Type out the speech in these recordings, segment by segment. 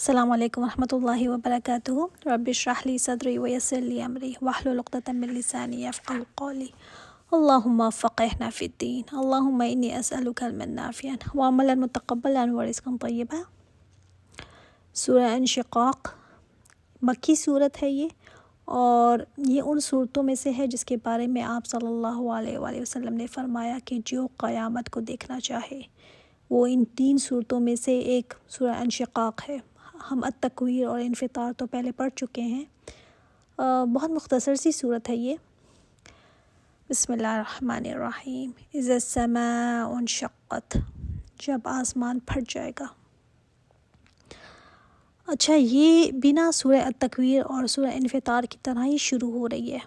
السلام علیکم ورحمۃ اللہ وبرکاتہ۔ رب اشرح لی صدری ویسر لی امری واحلل عقدۃ من لسانی یفقهوا قولی۔ اللہم فقہنا فی الدین، اللہم انی اسألک علما نافعا وعملا متقبلا ورزقا طیبا۔ سورہ انشقاق مکی صورت ہے یہ، اور یہ ان صورتوں میں سے ہے جس کے بارے میں آپ صلی اللہ علیہ وآلہ وسلم نے فرمایا کہ جو قیامت کو دیکھنا چاہے وہ ان 3 صورتوں میں سے ایک سورہ انشقاق ہے۔ ہم التکویر اور انفطار تو پہلے پڑھ چکے ہیں، بہت مختصر سی صورت ہے یہ۔ بسم اللہ الرحمن الرحیم۔ اذا السماء انشقت، جب آسمان پھٹ جائے گا۔ اچھا، یہ بنا سورہ التکویر اور سورہ انفطار کی طرح ہی شروع ہو رہی ہے۔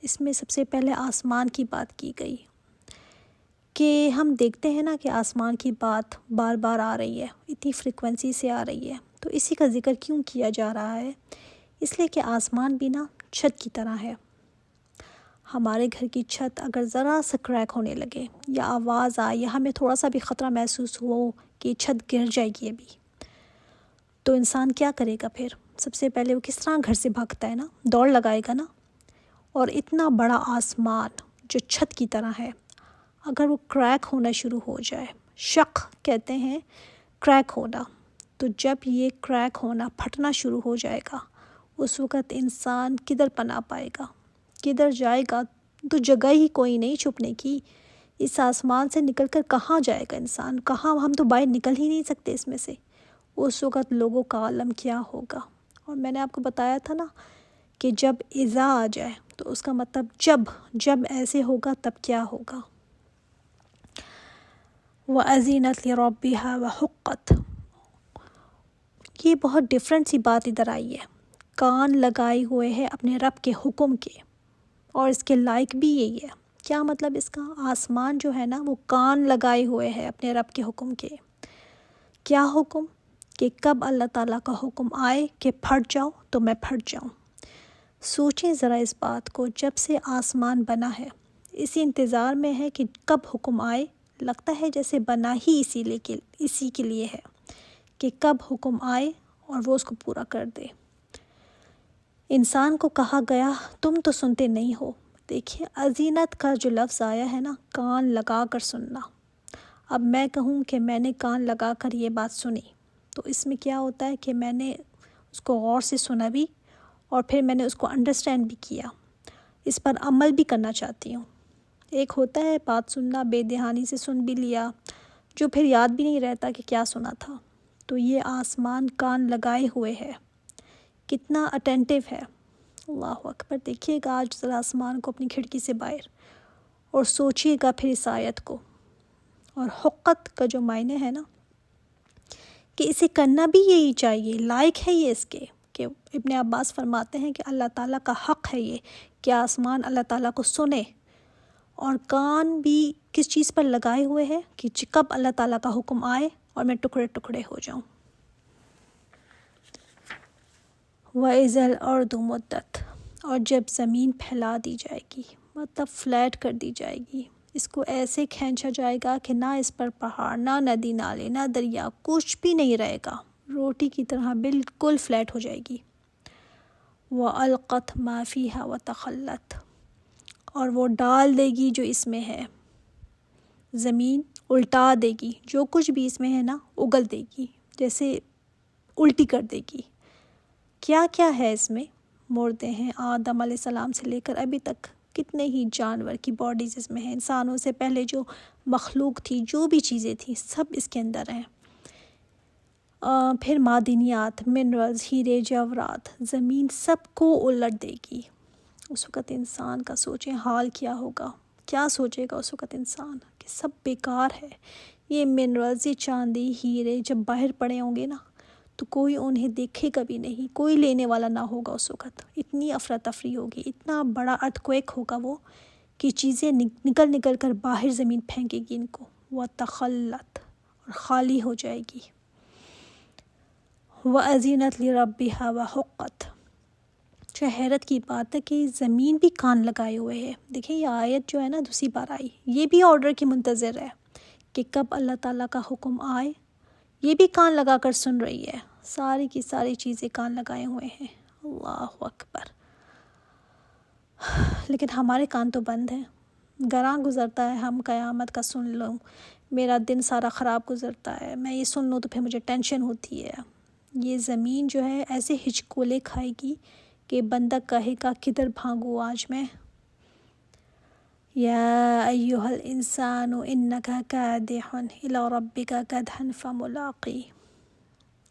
اس میں سب سے پہلے آسمان کی بات کی گئی کہ ہم دیکھتے ہیں نا کہ آسمان کی بات بار بار آ رہی ہے، اتنی فریکوینسی سے آ رہی ہے، تو اسی کا ذکر کیوں کیا جا رہا ہے؟ اس لیے کہ آسمان بھی نا چھت کی طرح ہے۔ ہمارے گھر کی چھت اگر ذرا سا کریک ہونے لگے یا آواز آئے یا ہمیں تھوڑا سا بھی خطرہ محسوس ہو کہ چھت گر جائے گی ابھی، تو انسان کیا کرے گا پھر؟ سب سے پہلے وہ کس طرح گھر سے بھاگتا ہے نا، دوڑ لگائے گا نا۔ اور اتنا بڑا آسمان جو چھت کی طرح ہے، اگر وہ کریک ہونا شروع ہو جائے، شق کہتے ہیں کریک ہونا، تو جب یہ کریک ہونا پھٹنا شروع ہو جائے گا، اس وقت انسان کدھر پناہ پائے گا، کدھر جائے گا؟ تو جگہ ہی کوئی نہیں چھپنے کی۔ اس آسمان سے نکل کر کہاں جائے گا انسان؟ کہاں؟ ہم تو باہر نکل ہی نہیں سکتے اس میں سے۔ اس وقت لوگوں کا عالم کیا ہوگا؟ اور میں نے آپ کو بتایا تھا نا کہ جب اذا آ جائے تو اس کا مطلب جب ایسے ہوگا تب کیا ہوگا۔ وَأَذِنَتْ لِرَبِّهَا وَحُقَّتْ، یہ بہت ڈیفرنٹ سی بات ادھر آئی ہے۔ کان لگائے ہوئے ہیں اپنے رب کے حکم کے، اور اس کے لائق بھی یہی ہے۔ کیا مطلب اس کا؟ آسمان جو ہے نا وہ کان لگائے ہوئے ہیں اپنے رب کے حکم کے۔ کیا حکم؟ کہ کب اللہ تعالیٰ کا حکم آئے کہ پھٹ جاؤ تو میں پھٹ جاؤں۔ سوچیں ذرا اس بات کو، جب سے آسمان بنا ہے اسی انتظار میں ہے کہ کب حکم آئے۔ لگتا ہے جیسے بنا ہی اسی کے لیے ہے کہ کب حکم آئے اور وہ اس کو پورا کر دے۔ انسان کو کہا گیا تم تو سنتے نہیں ہو۔ دیکھیں، اذینت کا جو لفظ آیا ہے نا، کان لگا کر سننا۔ اب میں کہوں کہ میں نے کان لگا کر یہ بات سنی، تو اس میں کیا ہوتا ہے کہ میں نے اس کو غور سے سنا بھی، اور پھر میں نے اس کو انڈرسٹینڈ بھی کیا، اس پر عمل بھی کرنا چاہتی ہوں۔ ایک ہوتا ہے بات سننا، بے دہانی سے سن بھی لیا، جو پھر یاد بھی نہیں رہتا کہ کیا سنا تھا۔ تو یہ آسمان کان لگائے ہوئے ہے، کتنا اٹینٹیو ہے۔ اللہ اکبر! دیکھیے گا آج ذرا آسمان کو اپنی کھڑکی سے باہر، اور سوچیے گا پھر اس آیت کو۔ اور حقت کا جو معنی ہے نا، کہ اسے کرنا بھی یہی چاہیے، لائق ہے یہ اس کے، کہ ابن عباس فرماتے ہیں کہ اللہ تعالیٰ کا حق ہے یہ کہ آسمان اللہ تعالیٰ کو سنے، اور کان بھی کس چیز پر لگائے ہوئے ہیں کہ کب اللہ تعالیٰ کا حکم آئے اور میں ٹکڑے ٹکڑے ہو جاؤں۔ وَإِذَا الْأَرْضُ مُدَّتْ، اور جب زمین پھیلا دی جائے گی، مطلب فلیٹ کر دی جائے گی، اس کو ایسے کھینچا جائے گا کہ نہ اس پر پہاڑ، نہ ندی نالے، نہ دریا، کچھ بھی نہیں رہے گا، روٹی کی طرح بالکل فلیٹ ہو جائے گی۔ وَأَلْقَتْ مَا فِيهَا وَتَخَلَّتْ، اور وہ ڈال دے گی جو اس میں ہے، زمین الٹا دے گی، جو کچھ بھی اس میں ہے نا اگل دے گی، جیسے الٹی کر دے گی۔ کیا کیا ہے اس میں؟ مردے ہیں، آدم علیہ السلام سے لے کر ابھی تک کتنے ہی جانور کی باڈیز اس میں ہیں، انسانوں سے پہلے جو مخلوق تھی، جو بھی چیزیں تھیں، سب اس کے اندر ہیں۔ پھر معدنیات، منرلز، ہیرے جواہرات، زمین سب کو الٹ دے گی۔ اس وقت انسان کا سوچیں حال کیا ہوگا، کیا سوچے گا اس وقت انسان کہ سب بیکار ہے۔ یہ منرلز، یہ چاندی، ہیرے جب باہر پڑے ہوں گے نا، تو کوئی انہیں دیکھے گا بھی نہیں، کوئی لینے والا نہ ہوگا اس وقت۔ اتنی افراتفری ہوگی، اتنا بڑا ارتھ ہوگا وہ کہ چیزیں نکل کر باہر زمین پھینکے گی ان کو۔ وَتَخَلَّتْ، اور خالی ہو جائے گی۔ وَأَذِنَتْ لِرَبِّهَا وَحُقَّتْ، جو حیرت کی بات ہے کہ زمین بھی کان لگائے ہوئے ہے۔ دیکھیں یہ آیت جو ہے نا دوسری بار آئی، یہ بھی آرڈر کی منتظر ہے کہ کب اللہ تعالیٰ کا حکم آئے، یہ بھی کان لگا کر سن رہی ہے۔ ساری کی ساری چیزیں کان لگائے ہوئے ہیں، اللہ اکبر، لیکن ہمارے کان تو بند ہیں۔ گراں گزرتا ہے ہم قیامت کا سن لوں، میرا دن سارا خراب گزرتا ہے، میں یہ سن لوں تو پھر مجھے ٹینشن ہوتی ہے۔ یہ زمین جو ہے ایسے ہچکولے کھائے گی کہ بندہ کہے گا کدھر بھاگوں آج میں۔ یا ایھا الانسان انک کادح الی ربک کدحا فملاقی۔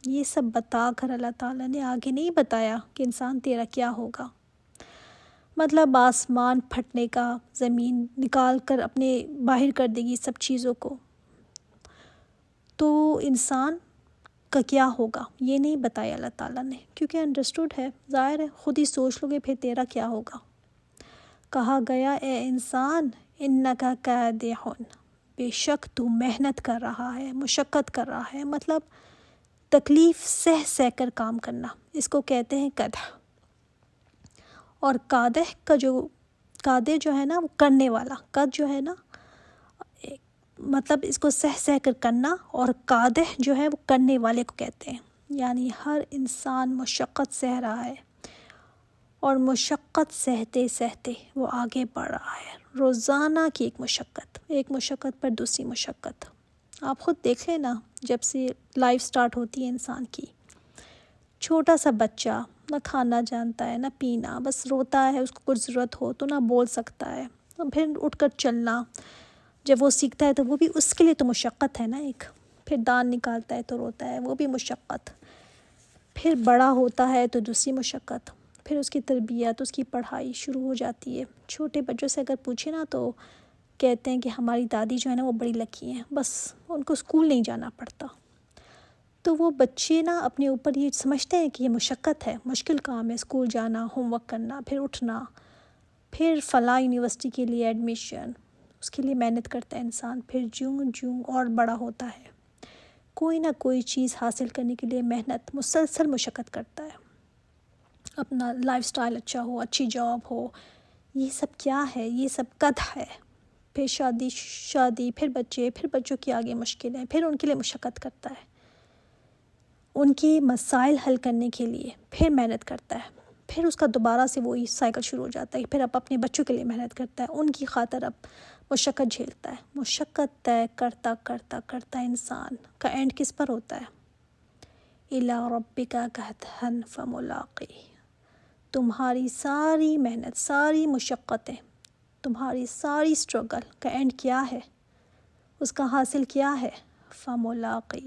یہ سب بتا کر اللہ تعالیٰ نے آگے نہیں بتایا کہ انسان تیرا کیا ہوگا، مطلب آسمان پھٹنے کا، زمین نکال کر اپنے باہر کر دے گی سب چیزوں کو، تو انسان کا کیا ہوگا یہ نہیں بتایا اللہ تعالیٰ نے، کیونکہ انڈرسٹوڈ ہے، ظاہر ہے، خود ہی سوچ لو گے پھر تیرا کیا ہوگا۔ کہا گیا اے انسان انک کادح، بے شک تو محنت کر رہا ہے، مشقت کر رہا ہے، مطلب تکلیف سہ سہ کر کام کرنا، اس کو کہتے ہیں کدح۔ اور کادح کا کادح جو ہے نا وہ کرنے والا، قد جو ہے نا مطلب اس کو سہ سہ کر کرنا، اور کادح جو ہے وہ کرنے والے کو کہتے ہیں، یعنی ہر انسان مشقت سہ رہا ہے، اور مشقت سہتے سہتے وہ آگے بڑھ رہا ہے، روزانہ کی ایک مشقت پر دوسری مشقت۔ آپ خود دیکھ لیں نا، جب سے لائف سٹارٹ ہوتی ہے انسان کی، چھوٹا سا بچہ نہ کھانا جانتا ہے نہ پینا، بس روتا ہے، اس کو کچھ ضرورت ہو تو نہ بول سکتا ہے، پھر اٹھ کر چلنا جب وہ سیکھتا ہے تو وہ بھی اس کے لیے تو مشقت ہے نا ایک، پھر دانت نکالتا ہے تو روتا ہے، وہ بھی مشقت، پھر بڑا ہوتا ہے تو دوسری مشقت، پھر اس کی تربیت، اس کی پڑھائی شروع ہو جاتی ہے۔ چھوٹے بچوں سے اگر پوچھیں نا تو کہتے ہیں کہ ہماری دادی جو ہے نا وہ بڑی لکی ہیں، بس ان کو اسکول نہیں جانا پڑتا۔ تو وہ بچے نا اپنے اوپر یہ سمجھتے ہیں کہ یہ مشقت ہے، مشکل کام ہے، اسکول جانا، ہوم ورک کرنا، پھر اٹھنا، پھر فلاں یونیورسٹی کے لیے ایڈمیشن، اس کے لیے محنت کرتا ہے انسان، پھر جوں اور بڑا ہوتا ہے، کوئی نہ کوئی چیز حاصل کرنے کے لیے محنت، مسلسل مشقت کرتا ہے، اپنا لائف سٹائل اچھا ہو، اچھی جاب ہو، یہ سب کیا ہے؟ یہ سب قدح ہے۔ پھر شادی، پھر بچے، پھر بچوں کی آگے مشکلیں، پھر ان کے لیے مشقت کرتا ہے، ان کی مسائل حل کرنے کے لیے پھر محنت کرتا ہے، پھر اس کا دوبارہ سے وہی سائیکل شروع ہو جاتا ہے، پھر اب اپنے بچوں کے لیے محنت کرتا ہے، ان کی خاطر اب مشقت جھیلتا ہے، مشقت طے کرتا کرتا کرتا انسان کا اینڈ کس پر ہوتا ہے؟ الی ربک کدحا فملاقی۔ تمہاری ساری محنت، ساری مشقتیں، تمہاری ساری اسٹرگل کا اینڈ کیا ہے؟ اس کا حاصل کیا ہے؟ فملاقی،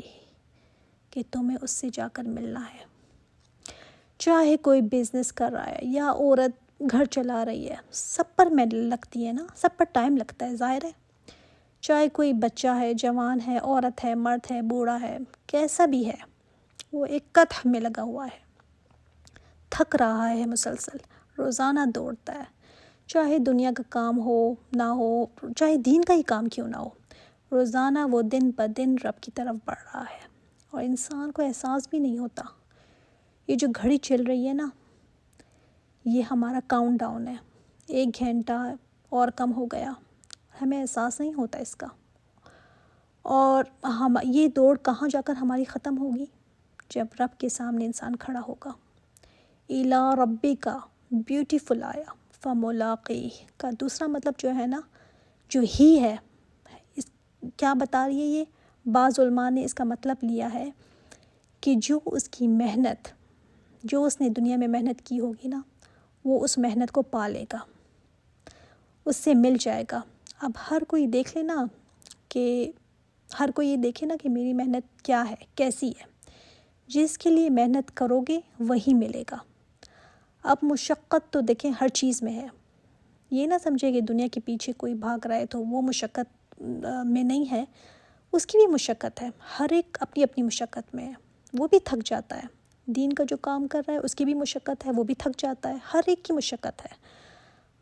کہ تمہیں اس سے جا کر ملنا ہے۔ چاہے کوئی بزنس کر رہا ہے یا عورت گھر چلا رہی ہے، سب پر محنت لگتی ہے نا، سب پر ٹائم لگتا ہے، ظاہر ہے۔ چاہے کوئی بچہ ہے، جوان ہے، عورت ہے، مرد ہے، بوڑھا ہے، کیسا بھی ہے، وہ ایک قدح میں لگا ہوا ہے، تھک رہا ہے، مسلسل روزانہ دوڑتا ہے، چاہے دنیا کا کام ہو نہ ہو، چاہے دین کا ہی کام کیوں نہ ہو، روزانہ وہ دن بدن رب کی طرف بڑھ رہا ہے، اور انسان کو احساس بھی نہیں ہوتا۔ یہ جو گھڑی چل رہی ہے نا، یہ ہمارا کاؤنٹ ڈاؤن ہے، 1 گھنٹہ اور کم ہو گیا، ہمیں احساس نہیں ہوتا اس کا، اور یہ دوڑ کہاں جا کر ہماری ختم ہوگی؟ جب رب کے سامنے انسان کھڑا ہوگا۔ الی ربک، بیوٹیفل آیا، فملاقی کا دوسرا مطلب جو ہے نا، جو ہی ہے، کیا بتا رہی ہے یہ؟ بعض علماء نے اس کا مطلب لیا ہے کہ جو اس کی محنت، جو اس نے دنیا میں محنت کی ہوگی نا، وہ اس محنت کو پا لے گا، اس سے مل جائے گا۔ اب ہر کوئی دیکھ لے نا، کہ ہر کوئی یہ دیکھے نا کہ میری محنت کیا ہے، کیسی ہے۔ جس کے لیے محنت کرو گے وہی ملے گا۔ اب مشقت تو دیکھیں ہر چیز میں ہے، یہ نہ سمجھے کہ دنیا کے پیچھے کوئی بھاگ رہا ہے تو وہ مشقت میں نہیں ہے، اس کی بھی مشقت ہے، ہر ایک اپنی اپنی مشقت میں ہے، وہ بھی تھک جاتا ہے، دین کا جو کام کر رہا ہے اس کی بھی مشقت ہے، وہ بھی تھک جاتا ہے، ہر ایک کی مشقت ہے،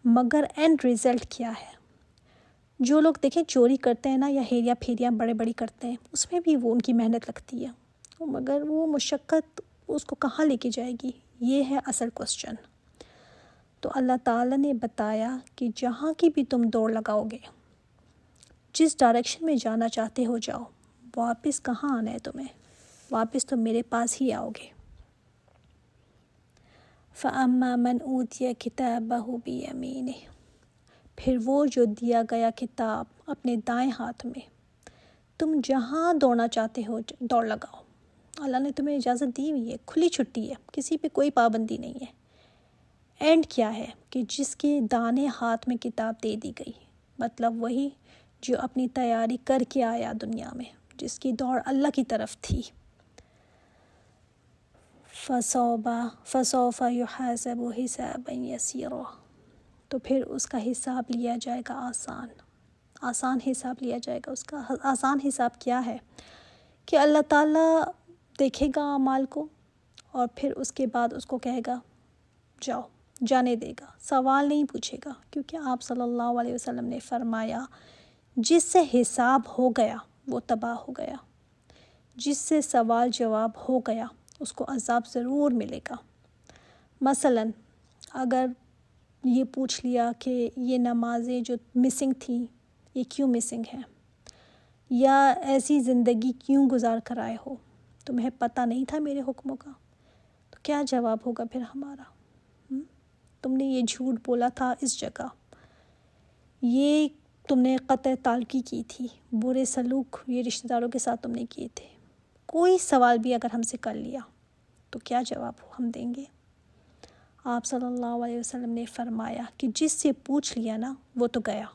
مگر اینڈ ریزلٹ کیا ہے؟ جو لوگ دیکھیں چوری کرتے ہیں نا، یا ہیریا پھیریاں بڑی کرتے ہیں، اس میں بھی وہ ان کی محنت لگتی ہے، مگر وہ مشقت اس کو کہاں لے کے جائے گی؟ یہ ہے اصل کوسچن۔ تو اللہ تعالیٰ نے بتایا کہ جہاں کی بھی تم دوڑ لگاؤ گے، جس ڈائریکشن میں جانا چاہتے ہو جاؤ، واپس کہاں آنا ہے تمہیں؟ واپس تو میرے پاس ہی آؤ گے۔ فَأَمَّا مَنْ أُوتِيَ كِتَابَهُ بِيَمِينِهِ، پھر وہ جو دیا گیا کتاب اپنے دائیں ہاتھ میں، تم جہاں دوڑنا چاہتے ہو دوڑ لگاؤ۔ اللہ نے تمہیں اجازت دی ہوئی ہے، کھلی چھٹی ہے، کسی پہ کوئی پابندی نہیں ہے۔ اینڈ کیا ہے کہ جس کے دانے ہاتھ میں کتاب دے دی گئی، مطلب وہی جو اپنی تیاری کر کے آیا دنیا میں، جس کی دوڑ اللہ کی طرف تھی، فَسَوْفَ يُحَاسَبُ حِسَابًا يَسِيرًا، تو پھر اس کا حساب لیا جائے گا آسان حساب لیا جائے گا۔ اس کا آسان حساب کیا ہے کہ اللہ تعالیٰ دیکھے گا اعمال کو، اور پھر اس کے بعد اس کو کہے گا جاؤ، جانے دے گا، سوال نہیں پوچھے گا، کیونکہ آپ صلی اللہ علیہ وسلم نے فرمایا جس سے حساب ہو گیا وہ تباہ ہو گیا، جس سے سوال جواب ہو گیا اس کو عذاب ضرور ملے گا۔ مثلاً اگر یہ پوچھ لیا کہ یہ نمازیں جو مسنگ تھیں یہ کیوں مسنگ ہیں، یا ایسی زندگی کیوں گزار کر آئے ہو، تمہیں پتہ نہیں تھا میرے حکموں کا، تو کیا جواب ہوگا پھر ہمارا؟ تم نے یہ جھوٹ بولا تھا اس جگہ، یہ تم نے قطع تعلقی کی تھی، برے سلوک یہ رشتہ داروں کے ساتھ تم نے کیے تھے، کوئی سوال بھی اگر ہم سے کر لیا تو کیا جواب ہم دیں گے؟ آپ صلی اللہ علیہ وسلم نے فرمایا کہ جس سے پوچھ لیا نا وہ تو گیا۔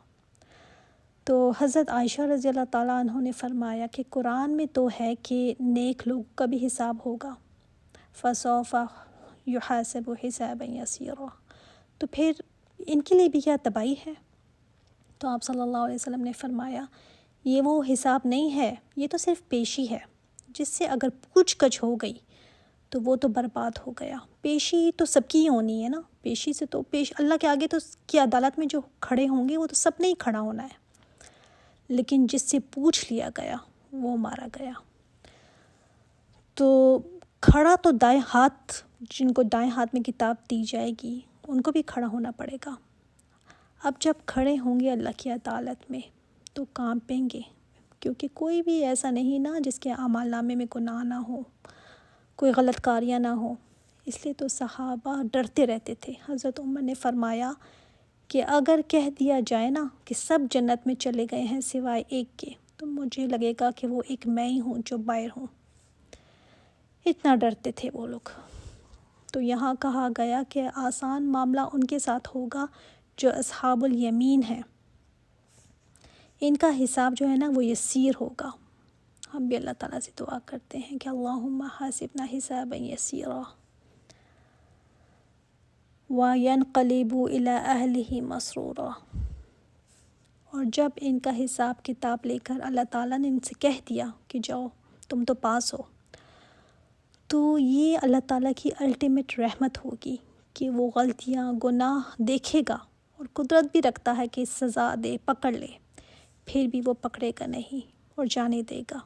تو حضرت عائشہ رضی اللہ تعالیٰ عنہ نے فرمایا کہ قرآن میں تو ہے کہ نیک لوگوں کا بھی حساب ہوگا، فَسَوْفَ يُحَاسَبُ حِسَابًا يَسِيرًا، تو پھر ان کے لیے بھی کیا تباہی ہے؟ تو آپ صلی اللہ علیہ وسلم نے فرمایا یہ وہ حساب نہیں ہے، یہ تو صرف پیشی ہے، جس سے اگر پوچھ گچھ ہو گئی تو وہ تو برباد ہو گیا۔ پیشی تو سب کی ہی ہونی ہے نا، پیشی سے تو اللہ کے آگے تو کی عدالت میں جو کھڑے ہوں گے وہ تو سب نے ہی کھڑا ہونا ہے، لیکن جس سے پوچھ لیا گیا وہ مارا گیا۔ تو کھڑا تو دائیں ہاتھ، جن کو دائیں ہاتھ میں کتاب دی جائے گی ان کو بھی کھڑا ہونا پڑے گا۔ اب جب کھڑے ہوں گے اللہ کی عدالت میں تو کانپیں گے، کیونکہ کوئی بھی ایسا نہیں نا جس کے اعمال نامے میں گناہ نہ ہو، کوئی غلط کاریاں نہ ہو، اس لیے تو صحابہ ڈرتے رہتے تھے۔ حضرت عمر نے فرمایا کہ اگر کہہ دیا جائے نا کہ سب جنت میں چلے گئے ہیں سوائے ایک کے، تو مجھے لگے گا کہ وہ ایک میں ہی ہوں جو باہر ہوں، اتنا ڈرتے تھے وہ لوگ۔ تو یہاں کہا گیا کہ آسان معاملہ ان کے ساتھ ہوگا جو اصحاب الیمین ہیں، ان کا حساب جو ہے نا وہ یسیر ہوگا۔ ہم بھی اللہ تعالیٰ سے دعا کرتے ہیں کہ اللہم حاسبنا حسابا یسیرا وینقلبوا الی اہلہ مسرورا، اور جب ان کا حساب کتاب لے کر اللہ تعالیٰ نے ان سے کہہ دیا کہ جاؤ تم تو پاس ہو، تو یہ اللہ تعالیٰ کی الٹیمیٹ رحمت ہوگی کہ وہ غلطیاں گناہ دیکھے گا اور قدرت بھی رکھتا ہے کہ سزا دے، پکڑ لے، پھر بھی وہ پکڑے گا نہیں اور جانے دے گا۔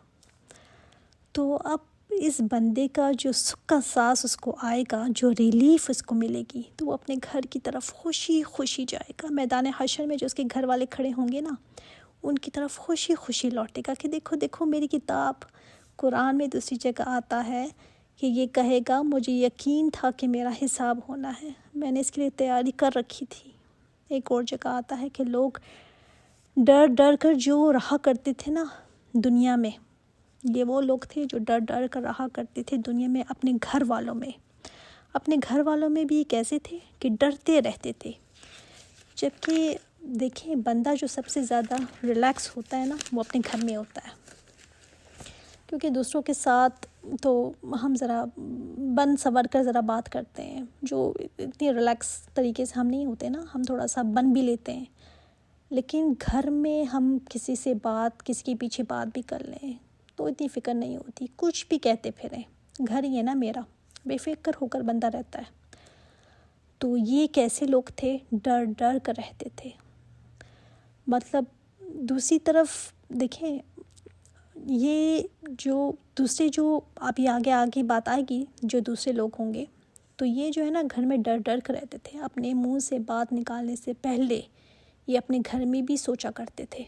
تو اب اس بندے کا جو سکھ کا سانس اس کو آئے گا، جو ریلیف اس کو ملے گی، تو وہ اپنے گھر کی طرف خوشی خوشی جائے گا۔ میدان حشر میں جو اس کے گھر والے کھڑے ہوں گے نا، ان کی طرف خوشی خوشی لوٹے گا کہ دیکھو دیکھو میری کتاب۔ قرآن میں دوسری جگہ آتا ہے کہ یہ کہے گا مجھے یقین تھا کہ میرا حساب ہونا ہے، میں نے اس کے لیے تیاری کر رکھی تھی۔ ایک اور جگہ آتا ہے کہ لوگ ڈر ڈر کر جو رہا کرتے تھے نا دنیا میں، یہ وہ لوگ تھے جو ڈر ڈر کر رہا کرتے تھے دنیا میں اپنے گھر والوں میں۔ اپنے گھر والوں میں بھی کیسے تھے کہ ڈرتے رہتے تھے، جبکہ دیکھیں بندہ جو سب سے زیادہ ریلیکس ہوتا ہے نا وہ اپنے گھر میں ہوتا ہے، کیونکہ دوسروں کے ساتھ تو ہم ذرا بن سور کر ذرا بات کرتے ہیں، جو اتنی ریلیکس طریقے سے ہم نہیں ہوتے نا، ہم تھوڑا سا بن بھی لیتے ہیں، لیکن گھر میں ہم کسی سے بات، کسی کے پیچھے بات بھی کر لیں تو اتنی فکر نہیں ہوتی، کچھ بھی کہتے پھریں، گھر ہی ہے نا میرا، بے فکر ہو کر بندہ رہتا ہے۔ تو یہ کیسے لوگ تھے؟ ڈر ڈر کر رہتے تھے۔ مطلب دوسری طرف دیکھیں، یہ جو دوسرے جو ابھی آگے بات آئے گی، جو دوسرے لوگ ہوں گے، تو یہ جو ہے نا گھر میں ڈر ڈر کر رہتے تھے، اپنے منہ سے بات نکالنے سے پہلے یہ اپنے گھر میں بھی سوچا کرتے تھے۔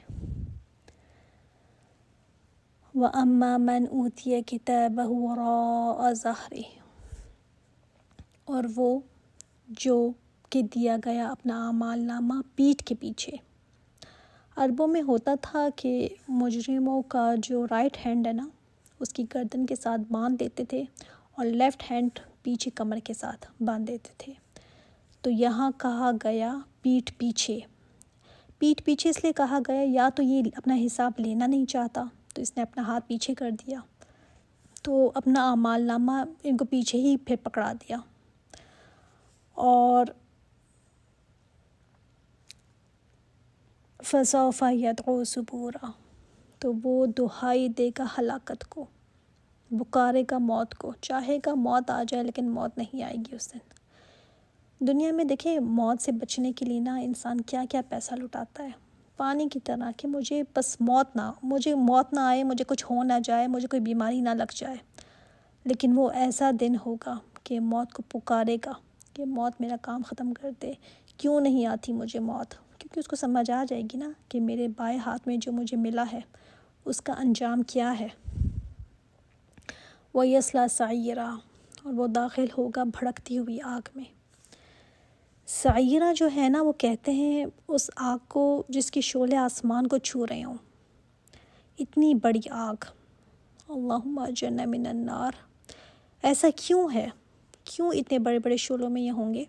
وَأَمَّا مَنْ أُوتِيَ كِتَابَهُ وَرَاءَ ظَهْرِهِ، اور وہ جو کہ دیا گیا اپنا اعمال نامہ پیٹھ کے پیچھے۔ عربوں میں ہوتا تھا کہ مجرموں کا جو رائٹ ہینڈ ہے نا، اس کی گردن کے ساتھ باندھ دیتے تھے اور لیفٹ ہینڈ پیچھے کمر کے ساتھ باندھ دیتے تھے۔ تو یہاں کہا گیا پیٹھ پیچھے۔ پیٹھ پیچھے اس لیے کہا گیا، یا تو یہ اپنا حساب لینا نہیں چاہتا تو اس نے اپنا ہاتھ پیچھے کر دیا، تو اپنا اعمال نامہ ان کو پیچھے ہی پھر پکڑا دیا۔ اور فَسَوْفَ يَدْعُو ثُبُورًا، تو وہ دہائی دے گا ہلاکت کو، پکارے گا موت کو، چاہے گا موت آ جائے لیکن موت نہیں آئے گی اس دن۔ دنیا میں دیکھیں موت سے بچنے کے لیے نا انسان کیا کیا پیسہ لٹاتا ہے، پانی کی طرح، کہ مجھے بس مجھے موت نہ آئے، مجھے کچھ ہو نہ جائے، مجھے کوئی بیماری نہ لگ جائے۔ لیکن وہ ایسا دن ہوگا کہ موت کو پکارے گا کہ موت میرا کام ختم کر دے، کیوں نہیں آتی مجھے موت، کیونکہ اس کو سمجھ آ جائے گی نا کہ میرے بائیں ہاتھ میں جو مجھے ملا ہے اس کا انجام کیا ہے۔ وَيَصْلَىٰ سَعِيرًا، اور وہ داخل ہوگا بھڑکتی ہوئی آگ میں۔ سعیرہ جو ہے نا، وہ کہتے ہیں اس آگ کو جس کے شعلے آسمان کو چھو رہے ہوں، اتنی بڑی آگ۔ اللہم اجرنا من النار۔ ایسا کیوں ہے؟ کیوں اتنے بڑے بڑے شعلوں میں یہ ہوں گے؟